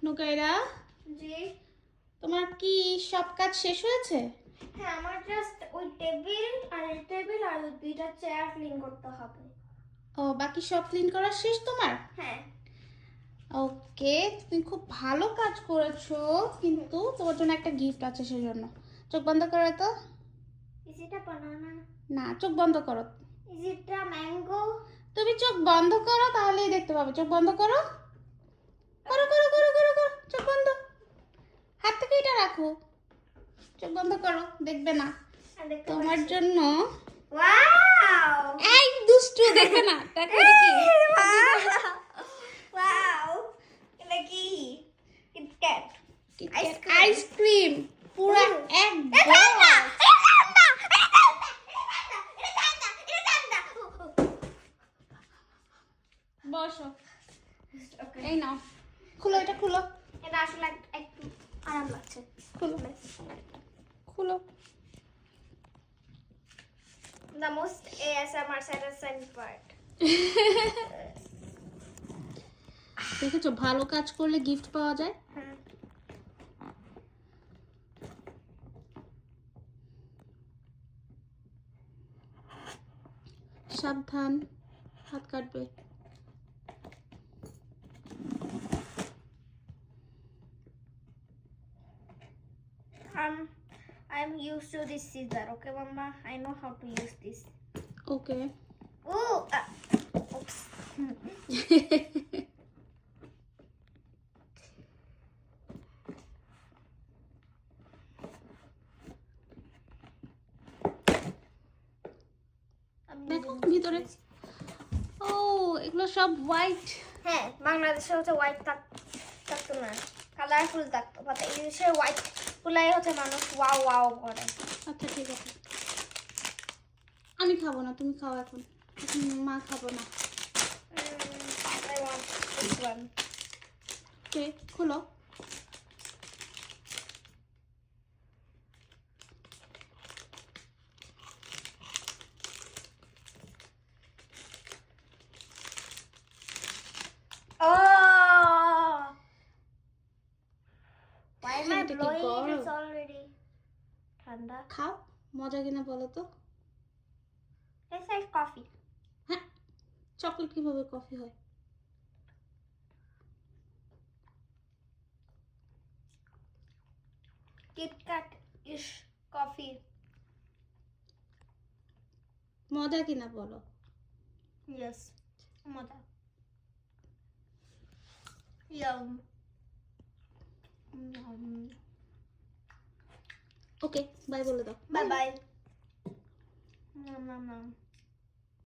নুকাইরা, জি তোমার কি সব কাজ শেষ হয়েছে? হ্যাঁ, আমার জাস্ট ওই টেবিল আর ওই দুইটা চেয়ার ক্লিন করতে হবে। ও, বাকি সব ক্লিন করা শেষ তোমার? হ্যাঁ। ওকে, তুমি খুব ভালো কাজ করেছো, কিন্তু তোমার জন্য একটা গিফট আছে সেজন্য। চোখ বন্ধ করো তো। ইজ ইট আ বানানা? না, চোখ বন্ধ করো। Is it a mango? তুমি চোখ বন্ধ করো, তাহলেই দেখতে পাবে। চোখ বন্ধ করো। করো করো করো করো করো, চোখ বন্ধ। হাত থেকে এটা রাখো। চোখ বন্ধ করো, দেখবে না। তোমার জন্য। ওয়াও! এই দুষ্টু, দেখে না। দেখো এটা কি? ওয়াও! এটা কি? কিটক্যাট। আইসক্রিম পুরো এক বসো। এই নাও, খুলো, এটা খুলো। এটা আসলে একটু আরাম লাগছে। খুলো খুলো। The most ASMR satisfying part. দেখেছো, ভালো কাজ করলে গিফট পাওয়া যায়। সাবধান, হাত কাটবে। I'm used to this scissor, okay, Mama? I know how to use this. Okay. Ooh! Oops. দেখো ভিতরে। ও, এগুলো সব হোয়াইট। হ্যাঁ, বাংলাদেশে হচ্ছে হোয়াইট থাকতো না, কালারফুল থাকতো। বাট এই দেশে হোয়াইট গুলাই হচ্ছে মানুষ ওয়াও ওয়াও করে। আচ্ছা ঠিক আছে, আমি খাবো না, তুমি খাও এখন। এখন মা খাবো না। I want this one. ওকে, খোলো। Oh! Why am I এটা কি blowing it? গরম? It's already ঠান্ডা. খাও, মজা কিনা বলো তো। It's like coffee. হ্যাঁ, চকলেট কিভাবে কফি হয়? KitKat is coffee. মজা কিনা বলো। Yes. মজা. Yum. ওকে, বাই বলে দাও। Bye bye. Nom nom nom.